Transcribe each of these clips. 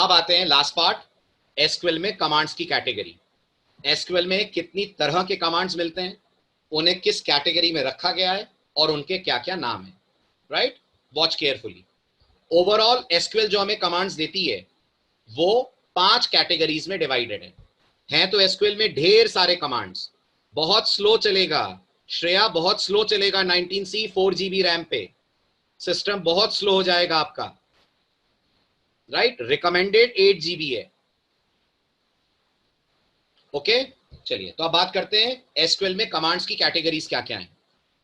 अब आते हैं लास्ट पार्ट, एसक्यूएल में कमांड्स की कैटेगरी। एसक्यूएल में कितनी तरह के कमांड्स मिलते हैं, उन्हें किस कैटेगरी में रखा गया है और उनके क्या क्या नाम है। Right, watch carefully. Overall SQL जो हमें कमांड्स देती है वो 5 कैटेगरीज में डिवाइडेड है तो एसक्यूएल में ढेर सारे कमांड्स। बहुत स्लो चलेगा श्रेया, बहुत स्लो चलेगा 19C 4GB रैम पे, सिस्टम बहुत स्लो हो जाएगा आपका। राइट, रिकमेंडेड 8GB है। ओके, चलिए तो अब बात करते हैं एसक्यूएल में कमांड्स की कैटेगरीज क्या क्या हैं।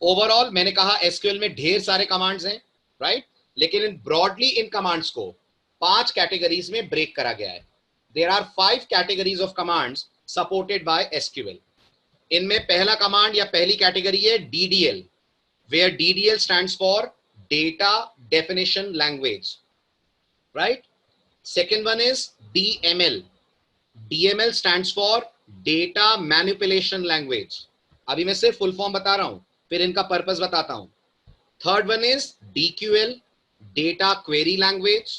ओवरऑल मैंने कहा एसक्यूएल में ढेर सारे कमांड्स हैं, राइट, लेकिन ब्रॉडली इन कमांड्स को 5 कैटेगरीज में ब्रेक करा गया है। There are 5 categories of commands supported by SQL. इनमें पहला कमांड या पहली कैटेगरी है DDL, where DDL stands for data definition language, right. Second one is DML, DML stands for data manipulation language. अभी मैं सिर्फ फुल फॉर्म बता रहा हूं, फिर इनका पर्पस बताता हूं। Third one is DQL, data query language.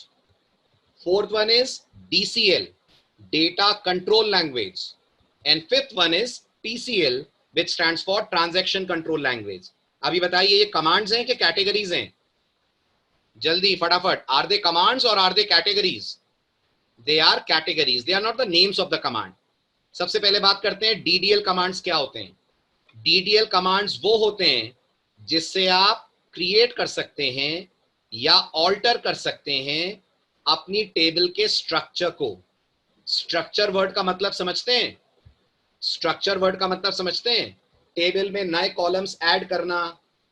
Fourth one is DCL, data control language. And fifth one is TCL, which stands for transaction control language. अभी बताइए ये कमांड्स हैं कि कैटेगरीज हैं? जल्दी फटाफट, आर दे कमांड्स और are they categories? They are categories, they are not the names of the command. सबसे पहले बात करते हैं DDL कमांड्स क्या होते हैं। DDL कमांड्स वो होते हैं जिससे आप क्रिएट कर सकते हैं या ऑल्टर कर सकते हैं अपनी टेबल के स्ट्रक्चर को। स्ट्रक्चर वर्ड का मतलब समझते हैं? स्ट्रक्चर वर्ड का मतलब समझते हैं? टेबल में नए कॉलम्स ऐड करना,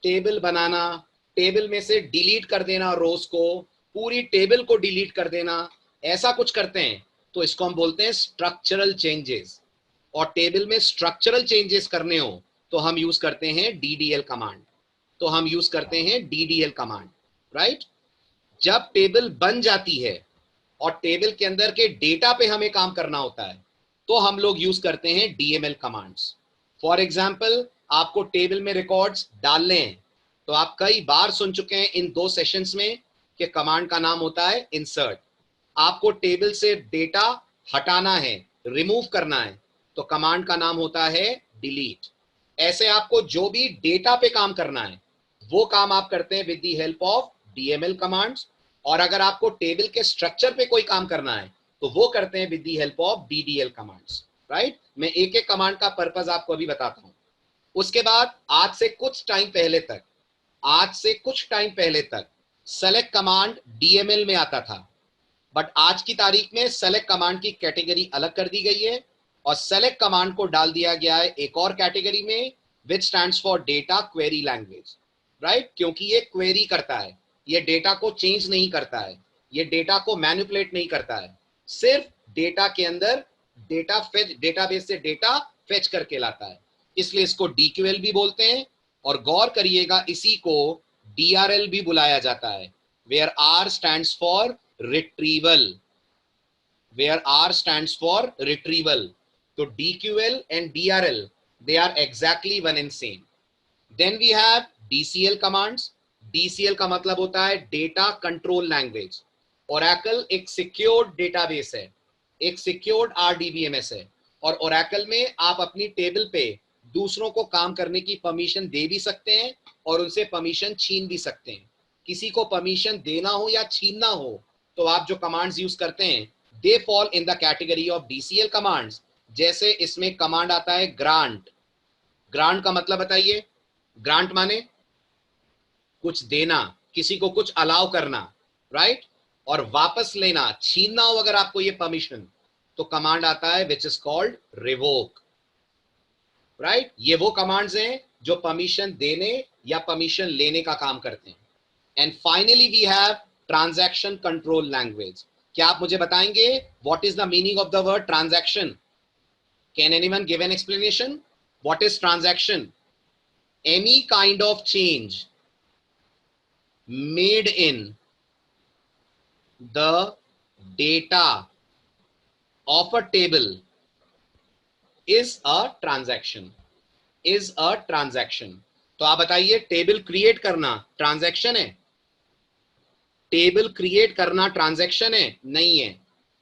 टेबल बनाना, टेबल में से डिलीट कर देना रोज को, पूरी टेबल को डिलीट कर देना, ऐसा कुछ करते हैं तो इसको हम बोलते हैं स्ट्रक्चरल चेंजेस। और टेबल में स्ट्रक्चरल चेंजेस करने हो तो हम यूज करते हैं DDL कमांड। तो हम यूज करते हैं DDL कमांड, राइट। जब टेबल बन जाती है और टेबल के अंदर के डेटा पे हमें काम करना होता है तो हम लोग यूज करते हैं DML कमांड्स। फॉर एग्जाम्पल, आपको टेबल में रिकॉर्ड्स डालने हैं तो आप कई बार सुन चुके हैं इन 2 सेशंस में कि कमांड का नाम होता है इंसर्ट। आपको टेबल से डेटा हटाना है, रिमूव करना है तो कमांड का नाम होता है डिलीट। ऐसे आपको जो भी डेटा पे काम करना है वो काम आप करते हैं with the help of DML commands. और अगर आपको टेबल के स्ट्रक्चर पे कोई काम करना है तो वो करते हैं with the help of DDL commands, right. मैं एक एक कमांड का पर्पस आपको अभी बताता हूं। उसके बाद आज से कुछ टाइम पहले तक सेलेक्ट कमांड DML में आता था, बट आज की तारीख में सेलेक्ट कमांड की कैटेगरी अलग कर दी गई है और सेलेक्ट कमांड को डाल दिया गया है एक और कैटेगरी में विच stands for data query language, right. क्योंकि ये क्वेरी करता है, ये डेटा को चेंज नहीं करता है, ये डेटा को मैनिपुलेट नहीं करता है, सिर्फ डेटा के अंदर डेटा फेच, डेटाबेस से डेटा फेच करके लाता है, इसलिए इसको DQL भी बोलते हैं। और गौर करिएगा इसी को DRL भी बुलाया जाता है, where R stands for retrieval, where R stands for retrieval. तो DQL and DRL, they are exactly one and same. Then we have DCL commands. DCL का मतलब होता है डेटा कंट्रोल लैंग्वेज। ओरेकल एक सिक्योर्ड डेटाबेस है, एक secured RDBMS है और ओरेकल में आप अपनी टेबल पे दूसरों को काम करने की परमिशन दे भी सकते हैं और उनसे परमिशन छीन भी सकते हैं। किसी को परमिशन देना हो या छीनना हो तो आप जो कमांड्स यूज करते हैं they fall in the category of DCL commands. जैसे इसमें कमांड आता है ग्रांट। ग्रांट का मतलब बताइए? ग्रांट माने कुछ देना, किसी को कुछ अलाउ करना, राइट। और वापस लेना, छीनना हो अगर आपको ये परमिशन तो कमांड आता है विच इज कॉल्ड रिवोक, राइट। ये वो कमांड्स हैं जो परमिशन देने या परमिशन लेने का काम करते हैं। And finally we have transaction control language. क्या आप मुझे बताएंगे what is the meaning of the word transaction? Can anyone give an explanation? What is transaction? Any kind of change made in the data of a table is a transaction, is a transaction. तो आप बताइए, table create करना transaction है? Table create करना transaction है? नहीं है।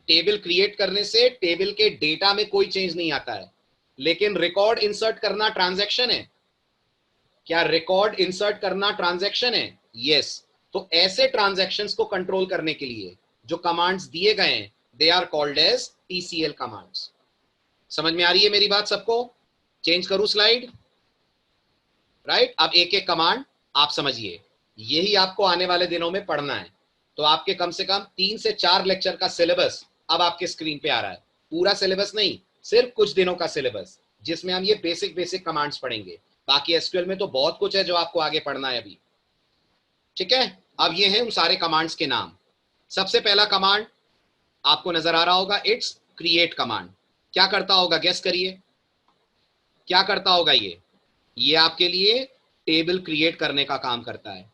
Table create करने से टेबल के डेटा में कोई चेंज नहीं आता है, लेकिन रिकॉर्ड इंसर्ट करना ट्रांजैक्शन है। क्या रिकॉर्ड इंसर्ट करना ट्रांजैक्शन है? यस। तो ऐसे ट्रांजैक्शंस को कंट्रोल करने के लिए जो कमांड्स दिए गए हैं, they are called as TCL commands. समझ में आ रही है मेरी बात सबको? चेंज करूं स्लाइड? राइट, अब एक एक कमांड आप समझिए, यही आपको आने वाले दिनों में पढ़ना है। तो आपके कम से कम 3 से 4 लेक्चर का सिलेबस अब आपके स्क्रीन पे आ रहा है। पूरा सिलेबस नहीं, सिर्फ कुछ दिनों का सिलेबस, जिसमें हम ये बेसिक बेसिक कमांड्स पढ़ेंगे। बाकी एसक्यूएल में तो बहुत कुछ है जो आपको आगे पढ़ना है अभी। ठीक है, अब ये हैं उन सारे कमांड्स के नाम। सबसे पहला कमांड आपको नजर आ रहा होगा, इट्स क्रिएट कमांड। क्या करता होगा, गेस करिए क्या करता होगा ये आपके लिए टेबल क्रिएट करने का काम करता है।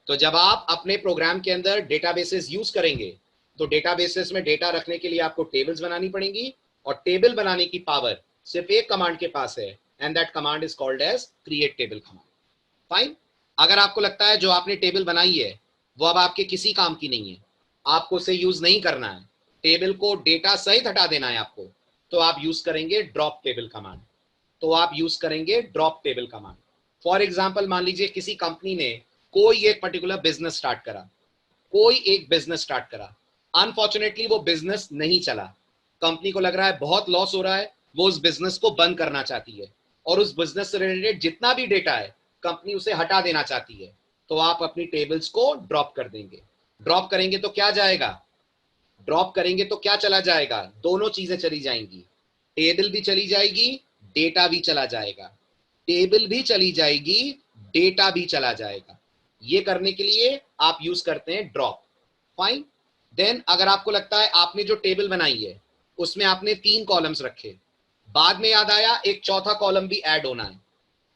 तो जब आप अपने प्रोग्राम के अंदर डेटाबेसेस यूज करेंगे, तो डेटाबेसेस में डेटा रखने के लिए आपको टेबल्स बनानी पड़ेंगी, और टेबल बनाने की पावर सिर्फ एक कमांड के पास है, and that command is called as create table command. Fine. अगर आपको लगता है जो आपने टेबल बनाई है वो अब आपके किसी काम की नहीं है, आपको उसे यूज नहीं करना है, टेबल को डेटा सहित हटा देना है आपको, तो आप यूज करेंगे ड्रॉप टेबल कमांड। तो आप यूज करेंगे drop table command. For example, मान लीजिए किसी कंपनी ने कोई एक पर्टिकुलर बिजनेस स्टार्ट करा, कोई एक बिजनेस स्टार्ट करा, अनफॉर्चुनेटली वो बिजनेस नहीं चला, कंपनी को लग रहा है बहुत लॉस हो रहा है, वो उस बिजनेस को बंद करना चाहती है, और उस बिजनेस से रिलेटेड जितना भी डेटा है कंपनी उसे हटा देना चाहती है। तो आप अपनी टेबल्स को ड्रॉप कर देंगे। ड्रॉप करेंगे तो क्या जाएगा, ड्रॉप करेंगे तो क्या चला जाएगा, दोनों चीजें चली जाएंगी, टेबल भी चली जाएगी, डेटा भी चला जाएगा, टेबल भी चली जाएगी, डेटा भी चला जाएगा। ये करने के लिए आप यूज करते हैं ड्रॉप। फाइन। देन अगर आपको लगता है आपने जो टेबल बनाई है उसमें आपने 3 कॉलम्स रखे, बाद में याद आया एक चौथा कॉलम भी ऐड होना है,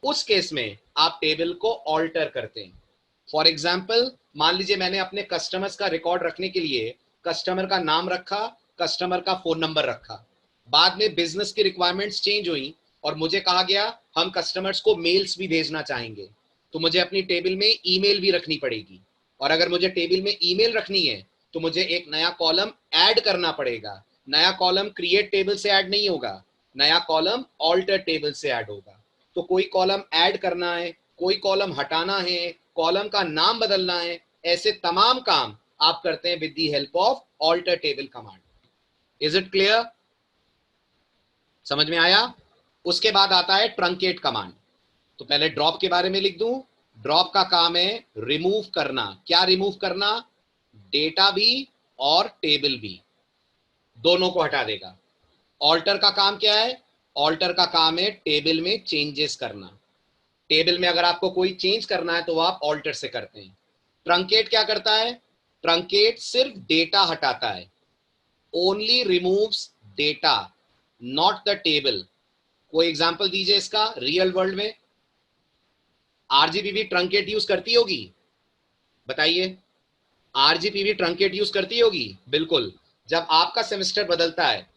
उस केस में आप टेबल को ऑल्टर करते हैं। फॉर एग्जाम्पल, मान लीजिए मैंने अपने कस्टमर्स का रिकॉर्ड रखने के लिए कस्टमर का नाम रखा, कस्टमर का फोन नंबर रखा, बाद में बिजनेस की रिक्वायरमेंट्स चेंज हुई और मुझे कहा गया हम कस्टमर्स को मेल्स भी भेजना चाहेंगे, तो मुझे अपनी टेबल में ईमेल भी रखनी पड़ेगी, और अगर मुझे टेबल में ईमेल रखनी है तो मुझे एक नया कॉलम ऐड करना पड़ेगा। नया कॉलम क्रिएट टेबल से ऐड नहीं होगा, नया कॉलम ऑल्टर टेबल से ऐड होगा। तो कोई कॉलम ऐड करना है, कोई कॉलम हटाना है, कॉलम का नाम बदलना है, ऐसे तमाम काम आप करते हैं with the help of alter table command. Is it clear? समझ में आया? उसके बाद आता है ट्रंकेट कमांड। तो पहले ड्रॉप के बारे में लिख दूं। ड्रॉप का काम है रिमूव करना। क्या रिमूव करना? डेटा भी और टेबल भी, दोनों को हटा देगा। ऑल्टर का काम क्या है? ऑल्टर का काम है टेबल में चेंजेस करना। टेबल में अगर आपको कोई चेंज करना है तो आप ऑल्टर से करते हैं। ट्रंकेट क्या करता है? ट्रंकेट सिर्फ डेटा हटाता है, only removes data, not the table. कोई एग्जांपल दीजिए इसका रियल वर्ल्ड में। आरजीपीवी ट्रंकेट यूज करती होगी, बताइए। आरजीपीवी ट्रंकेट यूज करती होगी, बिल्कुल। जब आपका सेमेस्टर बदलता है,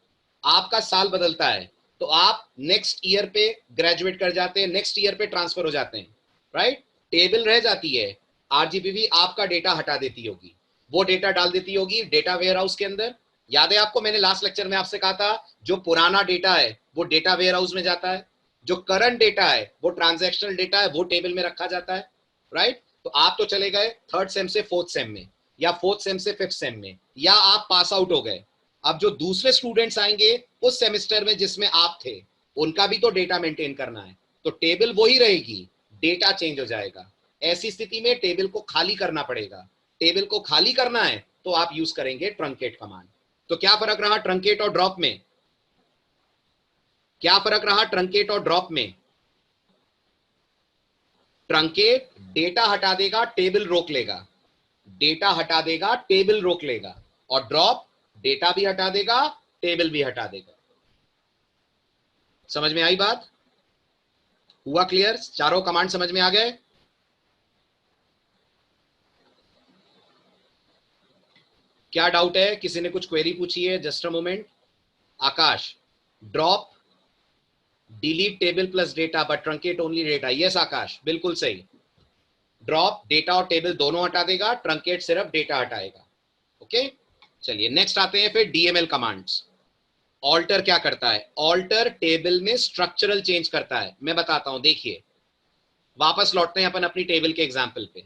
आपका साल बदलता है, तो आप नेक्स्ट ईयर पे ग्रेजुएट कर जाते हैं, नेक्स्ट ईयर पे ट्रांसफर हो जाते हैं, राइट। टेबल रह जाती है, आरजीपीवी आपका डेटा हटा देती होगी, वो डेटा डाल देती होगी डेटा वेयर हाउस के अंदर। याद है आपको, मैंने लास्ट लेक्चर में आपसे कहा था जो पुराना डेटा है वो डेटा वेयर हाउस में जाता है, जो करंट डेटा है वो ट्रांजैक्शनल डेटा है वो टेबल में रखा जाता है, राइट। तो आप तो चले गए 3rd सेम से 4th सेम में, या 4th सेम से 5th सेम में, या आप पास आउट हो गए। अब जो दूसरे स्टूडेंट्स आएंगे उस सेमेस्टर में जिसमें आप थे, उनका भी तो डेटा मेंटेन करना है, तो टेबल वही रहेगी, डेटा चेंज हो जाएगा। ऐसी स्थिति में टेबल को खाली करना पड़ेगा। टेबल को खाली करना है तो आप यूज करेंगे ट्रंकेट कमांड। तो क्या फर्क रहा ट्रंकेट और ड्रॉप में? क्या फर्क रहा ट्रंकेट और ड्रॉप में? ट्रंकेट डेटा हटा देगा, टेबल रोक लेगा, डेटा हटा देगा, टेबल रोक लेगा। और ड्रॉप डेटा भी हटा देगा, टेबल भी हटा देगा। समझ में आई बात? हुआ क्लियर? चारों कमांड समझ में आ गए? क्या डाउट है? किसी ने कुछ क्वेरी पूछी है? Just a moment. Akash, drop delete table plus data but truncate only data. Yes Akash, बिल्कुल सही। ड्रॉप डेटा और टेबल दोनों हटा देगा, ट्रंकेट सिर्फ डेटा हटाएगा। ओके, चलिए नेक्स्ट आते हैं फिर डीएमएल कमांड्स। ऑल्टर क्या करता है? ऑल्टर टेबल में स्ट्रक्चरल चेंज करता है। मैं बताता हूं, देखिए वापस लौटते हैं अपन अपनी टेबल के एग्जाम्पल पे,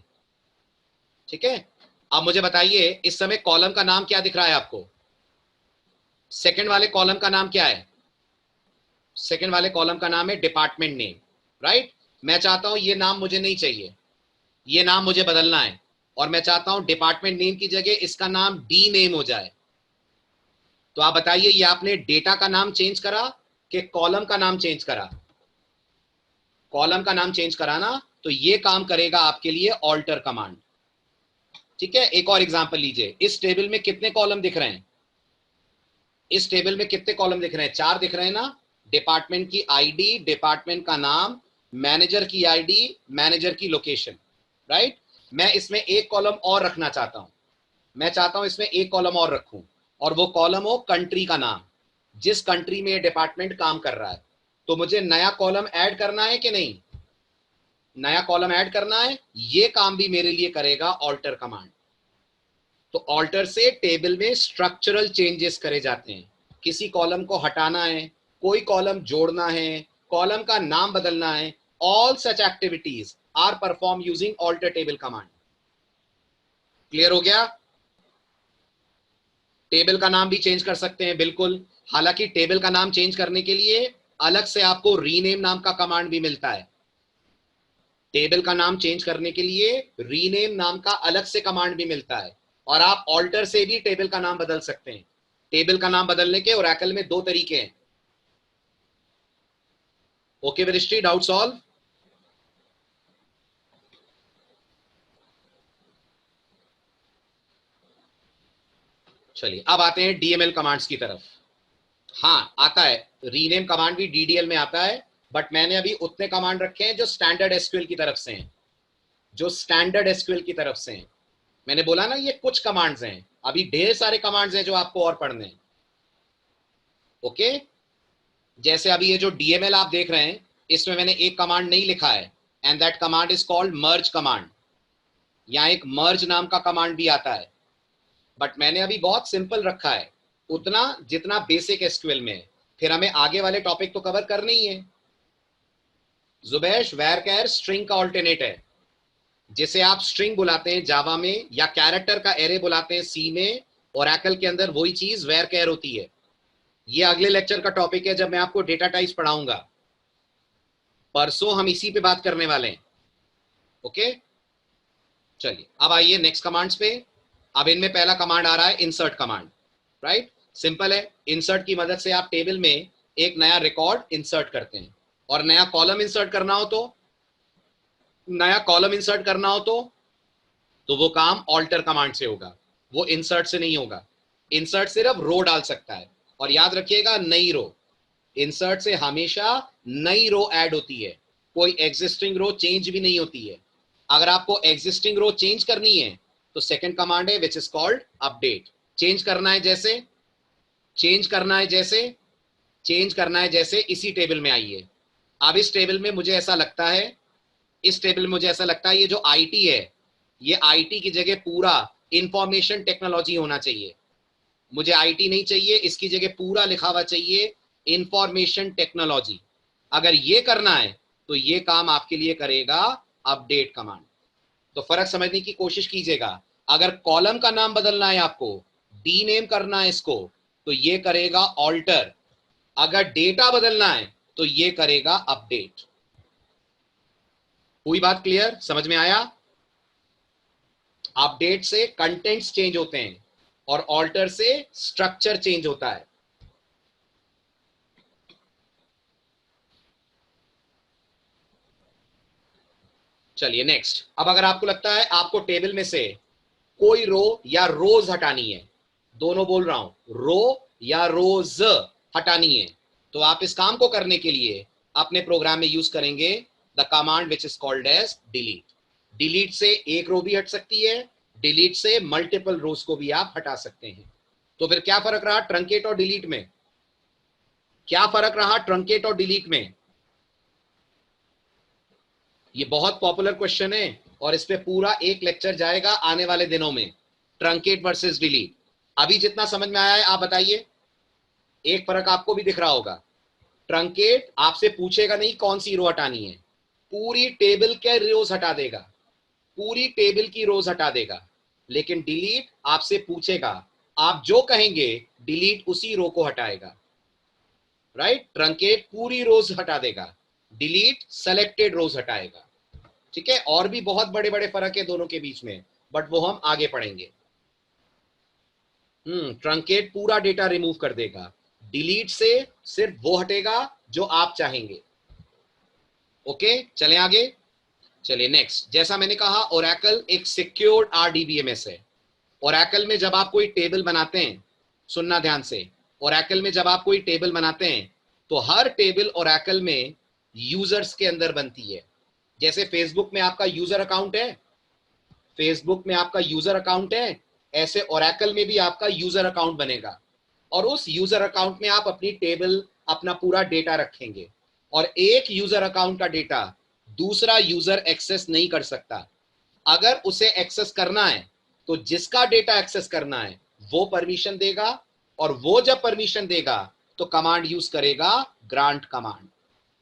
ठीक है। अब मुझे बताइए इस समय कॉलम का नाम क्या दिख रहा है आपको? सेकंड वाले कॉलम का नाम क्या है? सेकंड वाले कॉलम का नाम है डिपार्टमेंट नेम, राइट। मैं चाहता हूं ये नाम मुझे नहीं चाहिए, ये नाम मुझे बदलना है, और मैं चाहता हूं डिपार्टमेंट नेम की जगह इसका नाम डी नेम हो जाए। तो आप बताइए ये आपने डेटा का नाम चेंज करा कि कॉलम का नाम चेंज करा? कॉलम का नाम चेंज करा ना, तो ये काम करेगा आपके लिए ऑल्टर कमांड, ठीक है। एक और एग्जांपल लीजिए, इस टेबल में कितने कॉलम दिख रहे हैं? इस टेबल में कितने कॉलम दिख रहे हैं? 4 दिख रहे हैं ना। डिपार्टमेंट की आईडी, डिपार्टमेंट का नाम, मैनेजर की आईडी, मैनेजर की लोकेशन, राइट। मैं इसमें एक कॉलम और रखना चाहता हूं, मैं चाहता हूं इसमें एक कॉलम और रखूं, और वो कॉलम हो कंट्री का नाम, जिस कंट्री में ये डिपार्टमेंट काम कर रहा है। तो मुझे नया कॉलम ऐड करना है कि नहीं? नया कॉलम ऐड करना है। ये काम भी मेरे लिए करेगा ऑल्टर कमांड। तो ऑल्टर से टेबल में स्ट्रक्चरल चेंजेस करे जाते हैं। किसी कॉलम को हटाना है, कोई कॉलम जोड़ना है, कॉलम का नाम बदलना है, all such activities are perform using alter table command. Clear हो गया? टेबल का नाम भी चेंज कर सकते हैं, बिल्कुल। हालांकि टेबल का नाम चेंज करने के लिए अलग से आपको रीनेम नाम का कमांड भी मिलता है। टेबल का नाम चेंज करने के लिए रीनेम नाम का अलग से कमांड भी मिलता है, और आप ऑल्टर से भी टेबल का नाम बदल सकते हैं। टेबल का नाम बदलने के ओरेकल में 2 तरीके हैं। Okay Vrishti, doubt solve? चलिए अब आते हैं डीएमएल कमांड्स की तरफ। हाँ आता है, रीनेम कमांड भी डीडीएल में आता है, बट मैंने अभी उतने कमांड रखे हैं जो स्टैंडर्ड एसक्यूएल की तरफ से हैं, जो स्टैंडर्ड एसक्यूएल की तरफ से हैं। मैंने बोला ना ये कुछ कमांड्स हैं, अभी ढेर सारे कमांड्स हैं जो आपको और पढ़ने हैं। ओके, जैसे अभी ये जो डीएमएल आप देख रहे हैं, इसमें मैंने एक कमांड नहीं लिखा है, and that command is called merge command. यहाँ एक मर्ज नाम का कमांड भी आता है, बट मैंने अभी बहुत सिंपल रखा है, उतना जितना बेसिक एसक्यूएल में है। फिर हमें आगे वाले टॉपिक तो कवर करने ही है। जुबैश, वैरकैर स्ट्रिंग का ऑल्टरनेट है, जिसे आप स्ट्रिंग बुलाते हैं जावा में, या कैरेक्टर का एरे बुलाते हैं सी में, ओरेकल के अंदर वही चीज वैरकैर होती है। ये अगले लेक्चर का टॉपिक है जब मैं आपको डेटा टाइप्स पढ़ाऊंगा। परसों हम इसी पे बात करने वाले हैं। ओके, चलिए अब आइए नेक्स्ट कमांड्स पे। अब इनमें पहला कमांड आ रहा है इंसर्ट कमांड, राइट। सिंपल है, इंसर्ट की मदद से आप टेबल में एक नया रिकॉर्ड इंसर्ट करते हैं, और नया कॉलम इंसर्ट करना हो तो, नया कॉलम इंसर्ट करना हो तो वो काम ऑल्टर कमांड से होगा, वो इंसर्ट से नहीं होगा। इंसर्ट सिर्फ रो डाल सकता है, और याद रखिएगा नई रो। इंसर्ट से हमेशा नई रो ऐड होती है, कोई एग्जिस्टिंग रो चेंज भी नहीं होती है। अगर आपको एग्जिस्टिंग रो चेंज करनी है तो सेकंड कमांड है विच इज कॉल्ड अपडेट। चेंज करना है जैसे, चेंज करना है जैसे, चेंज करना है जैसे इसी टेबल में आइए। अब इस टेबल में मुझे ऐसा लगता है, इस टेबल में मुझे ऐसा लगता है ये जो आईटी है, ये आईटी की जगह पूरा इंफॉर्मेशन टेक्नोलॉजी होना चाहिए। मुझे आईटी नहीं चाहिए, इसकी जगह पूरा लिखा हुआ चाहिए इंफॉर्मेशन टेक्नोलॉजी। अगर ये करना है तो ये काम आपके लिए करेगा अपडेट कमांड। तो फर्क समझने की कोशिश कीजिएगा। अगर कॉलम का नाम बदलना है आपको, डी नेम करना है इसको, तो ये करेगा ऑल्टर। अगर डेटा बदलना है तो ये करेगा अपडेट। हुई बात क्लियर? समझ में आया? अपडेट से कंटेंट्स चेंज होते हैं, और ऑल्टर से स्ट्रक्चर चेंज होता है। चलिए नेक्स्ट। अब अगर आपको लगता है आपको टेबल में से कोई रो या रोज हटानी है, दोनों बोल रहा हूं, रो या रोज हटानी है, तो आप इस काम को करने के लिए अपने प्रोग्राम में यूज करेंगे the command which is called as delete. Delete से एक रो भी हट सकती है, डिलीट से मल्टीपल रोज को भी आप हटा सकते हैं। तो फिर क्या फर्क रहा ट्रंकेट और डिलीट में? क्या फर्क रहा ट्रंकेट और डिलीट में? ये बहुत पॉपुलर क्वेश्चन है, और इस पे पूरा एक लेक्चर जाएगा आने वाले दिनों में, ट्रंकेट वर्सेस डिलीट। अभी जितना समझ में आया है आप बताइए। एक फर्क आपको भी दिख रहा होगा, ट्रंकेट आपसे पूछेगा नहीं कौन सी रो हटानी है, पूरी टेबल के रोज हटा देगा, पूरी टेबल की रोज हटा देगा। लेकिन डिलीट आपसे पूछेगा, आप जो कहेंगे डिलीट उसी रो को हटाएगा, राइट। ट्रंकेट पूरी रोज हटा देगा, डिलीट सेलेक्टेड रोज हटाएगा। ठीक है, और भी बहुत बड़े बड़े फर्क है दोनों के बीच में, बट वो हम आगे पढ़ेंगे। ट्रंकेट पूरा डेटा रिमूव कर देगा, डिलीट से सिर्फ वो हटेगा जो आप चाहेंगे। ओके, चलें आगे। चलिए नेक्स्ट, जैसा मैंने कहा ओरेकल एक सिक्योर्ड आरडीबीएमएस है। ओरेकल में जब आप कोई टेबल बनाते हैं, सुनना ध्यान से, ओरेकल में जब आप कोई टेबल बनाते हैं तो हर टेबल ओरेकल में यूजर्स के अंदर बनती है। जैसे फेसबुक में आपका यूजर अकाउंट है, फेसबुक में आपका यूजर अकाउंट है, ऐसे ओरेकल में भी आपका यूजर अकाउंट बनेगा और उस यूजर अकाउंट में आप अपनी टेबल, अपना पूरा डेटा रखेंगे। और एक यूजर अकाउंट का डेटा दूसरा यूजर एक्सेस नहीं कर सकता। अगर उसे एक्सेस करना है तो जिसका डेटा एक्सेस करना है वो परमिशन देगा, और वो जब परमिशन देगा तो कमांड यूज करेगा ग्रांट कमांड।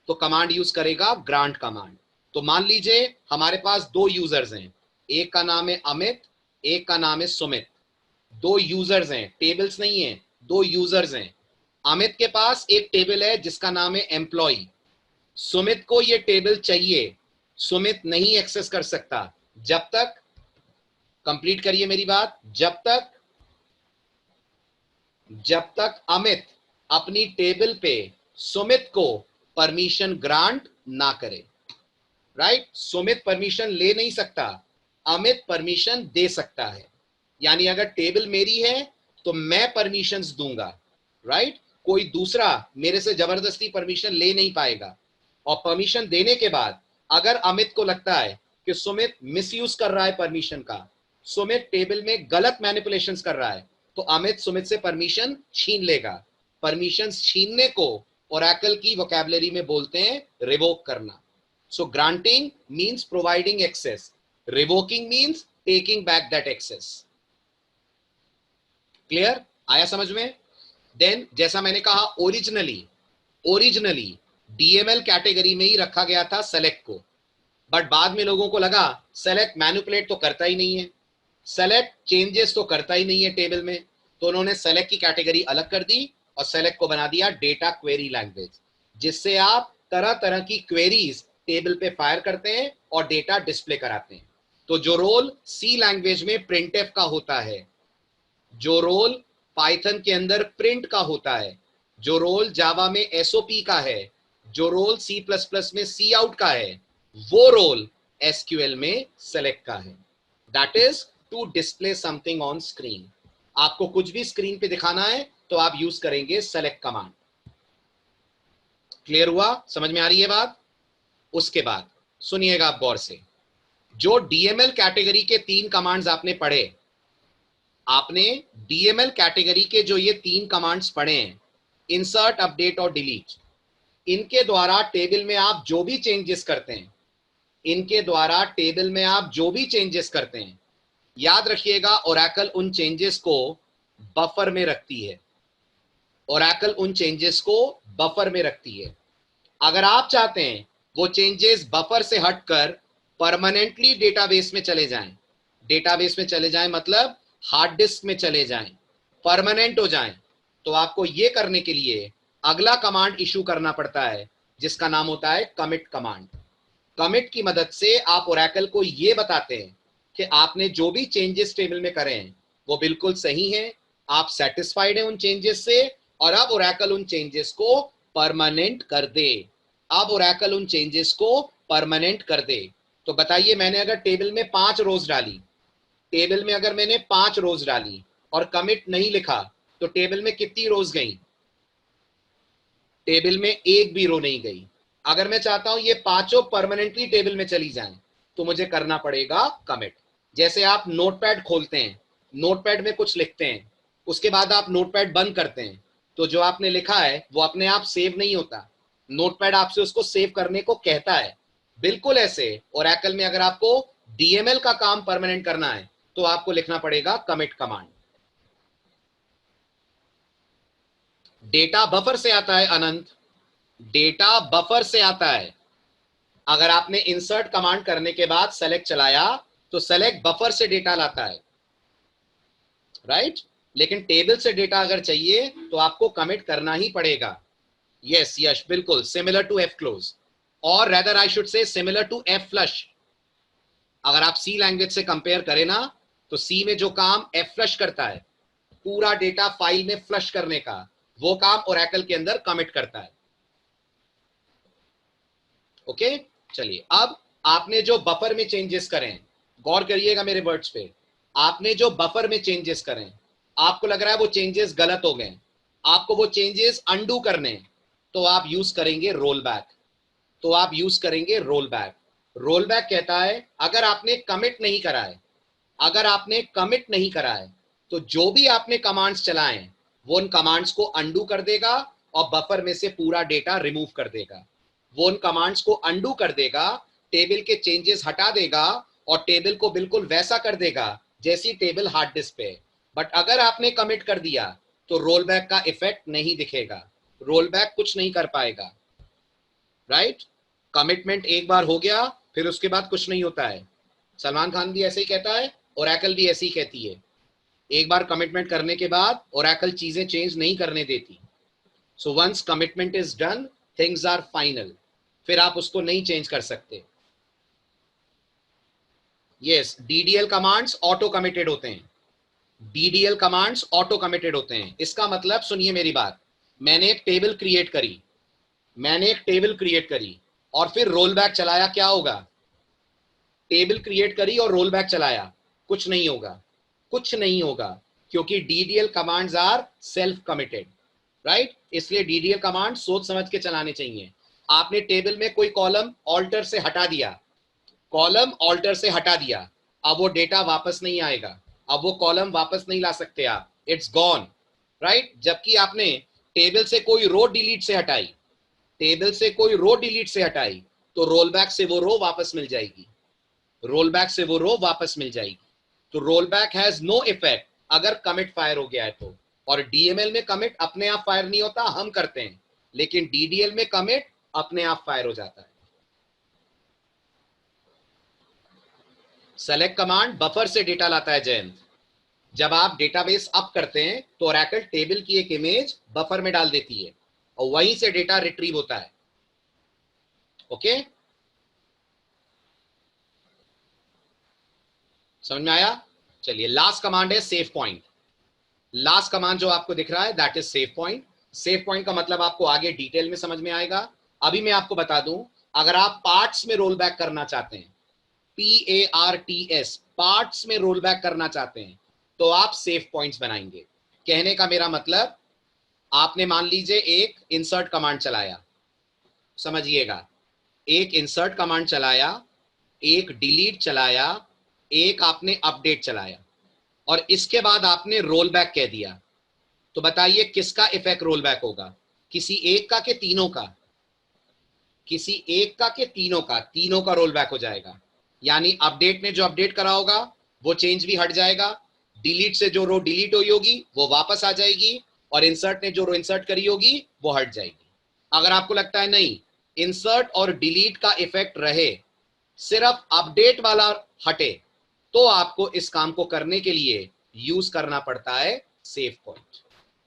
तो कमांड यूज करेगा ग्रांट कमांड। तो मान लीजिए हमारे पास दो यूजर्स हैं, एक का नाम है अमित, एक का नाम है सुमित। दो यूजर्स हैं, टेबल्स नहीं है, दो यूजर्स हैं। अमित के पास एक टेबल है जिसका नाम है एम्प्लॉय। सुमित को ये टेबल चाहिए, सुमित नहीं एक्सेस कर सकता जब तक, कंप्लीट करिए मेरी बात, जब तक अमित अपनी टेबल पे सुमित को परमिशन ग्रांट ना करे, राइट। सुमित परमिशन ले नहीं सकता, अमित परमिशन दे सकता है। यानी अगर टेबल मेरी है तो मैं परमिशंस दूंगा, राइट। कोई दूसरा मेरे से जबरदस्ती परमिशन ले नहीं पाएगा। और परमिशन देने के बाद अगर अमित को लगता है कि सुमित मिसयूज कर रहा है परमिशन का, सुमित टेबल में गलत मैनिपुलेशंस कर रहा है, तो अमित सुमित से परमिशन छीन लेगा। परमिशन छीनने को ओरेकल की वोकैबुलरी में बोलते हैं रिवोक करना। So granting means providing access, revoking means taking back that access. Clear, आया समझ में। देन जैसा मैंने कहा ओरिजिनली डीएमएल कैटेगरी में ही रखा गया था सेलेक्ट को, बट बाद में लोगों को लगा सेलेक्ट मैनिपुलेट तो करता ही नहीं है, सेलेक्ट चेंजेस तो करता ही नहीं है टेबल में, तो उन्होंने सेलेक्ट की कैटेगरी अलग कर दी और सेलेक्ट को बना दिया डेटा क्वेरी लैंग्वेज, जिससे आप तरह तरह की क्वेरीज टेबल पे फायर करते हैं और डेटा डिस्प्ले कराते हैं। तो जो रोल सी लैंग्वेज में प्रिंटफ का होता है, जो रोल पाइथन के अंदर प्रिंट का होता है, जो रोल जावा में एसओपी का है, जो रोल सी प्लस प्लस में सी आउट का है, वो रोल एसक्यूएल में सेलेक्ट का है। That is to display something on screen. आपको कुछ भी स्क्रीन पे दिखाना है तो आप यूज करेंगे सेलेक्ट कमांड। क्लियर हुआ, समझ में आ रही है बात। उसके बाद सुनिएगा आप गौर से, जो डीएमएल कैटेगरी के 3 कमांड्स आपने पढ़े, आपने डीएमएल कैटेगरी के जो ये 3 कमांड्स पढ़े हैं, इंसर्ट, अपडेट और डिलीट, इनके द्वारा टेबल में आप जो भी चेंजेस करते हैं, इनके द्वारा टेबल में आप जो भी चेंजेस करते हैं, याद रखिएगा ओरेकल उन चेंजेस को बफर में रखती है। ओरेकल उन चेंजेस को बफर में रखती है। अगर आप चाहते हैं वो चेंजेस बफर से हटकर परमानेंटली डेटाबेस में चले जाएं, डेटाबेस में चले जाएं मतलब हार्ड डिस्क में चले जाएं, परमानेंट हो जाएं, तो आपको ये करने के लिए अगला कमांड इशू करना पड़ता है जिसका नाम होता है कमिट कमांड। कमिट की मदद से आप ओरेकल को ये बताते हैं कि आपने जो भी चेंजेस टेबल में करे हैं वो बिल्कुल सही हैं, आप सेटिस्फाइड हैं उन चेंजेस से, और अब ओरेकल उन चेंजेस को परमानेंट कर दे। अब ओरेकल उन चेंजेस को परमानेंट कर दे। तो बताइए, मैंने अगर टेबल में 5 रोज डाली, टेबल में अगर मैंने 5 रोज डाली और कमिट नहीं लिखा तो टेबल में कितनी रोज गई? टेबल में एक भी रो नहीं गई। अगर मैं चाहता हूं ये पांचों परमानेंटली टेबल में चली जाएं तो मुझे करना पड़ेगा कमिट। जैसे आप नोटपैड खोलते हैं, नोटपैड में कुछ लिखते हैं, उसके बाद आप नोटपैड बंद करते हैं, तो जो आपने लिखा है वो अपने आप सेव नहीं होता, नोटपैड आपसे उसको सेव करने को कहता है। बिल्कुल ऐसे ओरेकल में अगर आपको डीएमएल का काम परमानेंट करना है तो आपको लिखना पड़ेगा कमिट कमांड। डेटा बफर से आता है अनंत, डेटा बफर से आता है। अगर आपने इंसर्ट कमांड करने के बाद सेलेक्ट चलाया तो सेलेक्ट बफर से डेटा लाता है, राइट। लेकिन टेबल से डेटा अगर चाहिए तो आपको कमिट करना ही पड़ेगा। यस यश, बिल्कुल सिमिलर टू एफ क्लोज, और rather I should say similar to F flush. अगर आप सी लैंग्वेज से कंपेयर करें ना, तो सी में जो काम एफ फ्लश करता है, पूरा डेटा फाइल में फ्लश करने का, वो काम ओरेकल के अंदर कमिट करता है। ओके, चलिए अब आपने जो बफर में चेंजेस करें, गौर करिएगा मेरे वर्ड्स पे, आपने जो बफर में चेंजेस करें, आपको लग रहा है वो चेंजेस गलत हो गए, आपको वो चेंजेस अंडू करने, तो आप यूज करेंगे रोल बैक। तो आप यूज करेंगे रोल बैक। रोल बैक कहता है अगर आपने कमिट नहीं करा है, अगर आपने कमिट नहीं करा है, तो जो भी आपने कमांड्स चलाएं वो उन कमांड्स को अंडू कर देगा और बफर में से पूरा डेटा रिमूव कर देगा। वो उन कमांड्स को अंडू कर देगा, टेबल के चेंजेस हटा देगा और टेबल को बिल्कुल वैसा कर देगा जैसी टेबल हार्ड डिस्क पे। बट अगर आपने कमिट कर दिया तो रोल बैक का इफेक्ट नहीं दिखेगा, रोल बैक कुछ नहीं कर पाएगा, राइट। कमिटमेंट एक बार हो गया फिर उसके बाद कुछ नहीं होता है। सलमान खान भी ऐसे ही कहता है, ओरेकल भी ऐसे ही कहती है, एक बार कमिटमेंट करने के बाद ओरेकल चीजें चेंज नहीं करने देती। So once commitment is done, things are final, फिर आप उसको नहीं चेंज कर सकते। Yes, DDL commands auto committed होते हैं, डीडीएल कमांड्स ऑटो कमिटेड होते हैं। इसका मतलब सुनिए मेरी बात, मैंने एक टेबल क्रिएट करी, मैंने एक टेबल क्रिएट करी और फिर रोल बैक चलाया, क्या होगा? टेबल क्रिएट करी और रोल बैक चलाया, कुछ नहीं होगा, कुछ नहीं होगा, क्योंकि DDL commands are self committed, right. इसलिए डीडीएल कमांड सोच समझ के चलाने चाहिए। आपने टेबल में कोई कॉलम ऑल्टर से हटा दिया, कॉलम ऑल्टर से हटा दिया, अब वो डेटा वापस नहीं आएगा, अब वो कॉलम वापस नहीं ला सकते आप, इट्स गॉन, राइट। जबकि आपने टेबल से कोई रो डिलीट से हटाई, टेबल से कोई रो डिलीट से हटाई, तो रोल बैक से वो रो वापस मिल जाएगी, रोल बैक से वो रो वापस मिल जाएगी। तो roll back has no effect अगर कमिट फायर हो गया है तो। और डीएमएल में कमिट अपने आप फायर नहीं होता, हम करते हैं, लेकिन डीडीएल में कमिट अपने आप फायर हो जाता है। सेलेक्ट कमांड बफर से डेटा लाता है जयंत। जब आप डेटाबेस अप करते हैं तो ओरेकल टेबल की एक इमेज बफर में डाल देती है और वहीं से डेटा रिट्रीव होता है। ओके, समझ में आया? चलिए, लास्ट कमांड है सेव पॉइंट। लास्ट कमांड जो आपको दिख रहा है that is save point. Save point का मतलब आपको आगे डिटेल में समझ में आएगा। अभी मैं आपको बता दूं, अगर आप पार्ट्स में रोल बैक करना चाहते हैं, PARTS, पार्ट्स में रोल बैक करना चाहते हैं, तो आप सेव पॉइंट्स बनाएंगे। कहने का मेरा मतलब, आपने मान लीजिए एक इंसर्ट कमांड चलाया, समझिएगा, एक इंसर्ट कमांड चलाया, एक डिलीट चलाया, एक आपने अपडेट चलाया, और इसके बाद आपने रोल बैक कह दिया, तो बताइए किसका इफेक्ट रोल बैक होगा? किसी एक का कि तीनों का? किसी एक का कि तीनों का? तीनों का रोल बैक हो जाएगा। यानी अपडेट ने जो अपडेट करा होगा वो चेंज भी हट जाएगा, डिलीट से जो रो डिलीट हुई होगी वो वापस आ जाएगी, और इंसर्ट ने जो रो इंसर्ट करी होगी वो हट जाएगी। अगर आपको लगता है नहीं, इंसर्ट और डिलीट का इफेक्ट रहे, सिर्फ अपडेट वाला हटे, तो आपको इस काम को करने के लिए यूज करना पड़ता है सेव पॉइंट।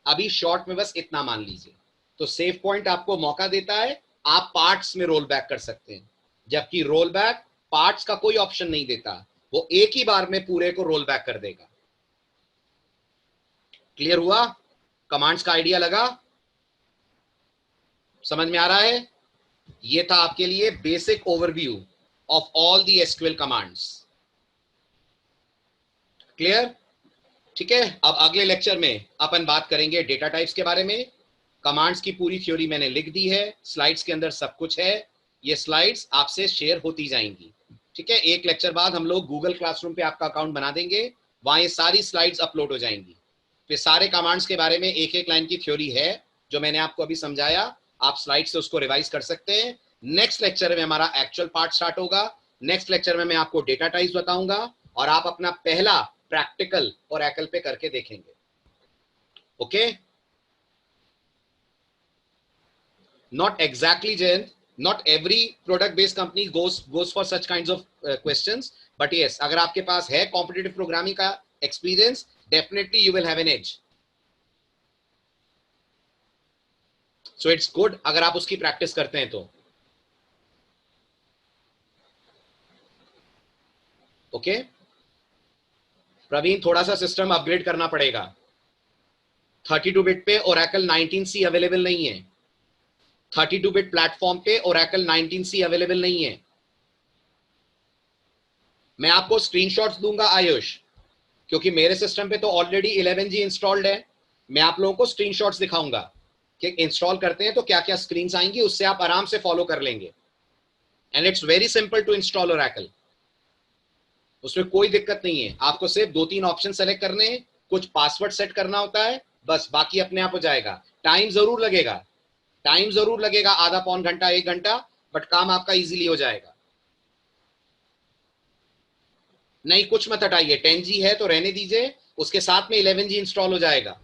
अभी शॉर्ट में बस इतना मान लीजिए। तो सेव पॉइंट आपको मौका देता है आप पार्ट्स में रोल बैक कर सकते हैं, जबकि रोल बैक पार्ट्स का कोई ऑप्शन नहीं देता, वो एक ही बार में पूरे को रोल बैक कर देगा। क्लियर हुआ? कमांड्स का आइडिया लगा? समझ में आ रहा है? ये था आपके लिए basic overview of all the SQL commands. Clear? ठीक है, अब अगले लेक्चर में अपन बात करेंगे डेटा टाइप्स के बारे में। कमांड्स की पूरी थ्योरी मैंने लिख दी है, स्लाइड्स के अंदर सब कुछ है, ये स्लाइड्स आपसे शेयर होती जाएंगी। ठीक है, एक लेक्चर बाद हम लोग गूगल क्लासरूम पे आपका अकाउंट बना देंगे, वहां ये सारी स्लाइड्स अपलोड हो जाएंगी। फिर सारे कमांड्स के बारे में एक एक लाइन की थ्योरी है जो मैंने आपको अभी समझाया, आप स्लाइड से उसको रिवाइज कर सकते हैं। नेक्स्ट लेक्चर में हमारा एक्चुअल पार्ट स्टार्ट होगा। नेक्स्ट लेक्चर में मैं आपको डेटा टाइप्स बताऊंगा और आप अपना पहला प्रैक्टिकल ओरेकल पे करके देखेंगे। Okay, Not exactly, Jayant. Not every product based company goes for such kinds of questions, but yes, अगर आपके पास है competitive programming का experience, definitely you will have an edge. So it's good अगर आप उसकी practice करते हैं तो. Okay? प्रवीण, थोड़ा सा सिस्टम अपग्रेड करना पड़ेगा. 32 बिट पे Oracle 19C अवेलेबल नहीं है. 32 बिट प्लेटफॉर्म पे Oracle 19C अवेलेबल नहीं है. मैं आपको स्क्रीनशॉट्स दूंगा आयुष, क्योंकि मेरे सिस्टम पे तो ऑलरेडी 11G इंस्टॉल्ड है. मैं आप लोगों को स्क्रीनशॉट्स दिखाऊंगा कि इंस्टॉल करते हैं तो क्या क्या स्क्रीन्स आएंगी, उससे आप आराम से फॉलो कर लेंगे. And it's very simple to install Oracle. उसमें कोई दिक्कत नहीं है. आपको सिर्फ 2-3 ऑप्शन सेलेक्ट करने हैं, कुछ पासवर्ड सेट करना होता है, बस. बाकी अपने आप हो जाएगा. टाइम जरूर लगेगा, आधा पौन घंटा 1 घंटा, बट काम आपका इजीली हो जाएगा. नहीं, कुछ मत हटाइए. 10G है तो रहने दीजिए, उसके साथ में 11G इंस्टॉल हो जाएगा.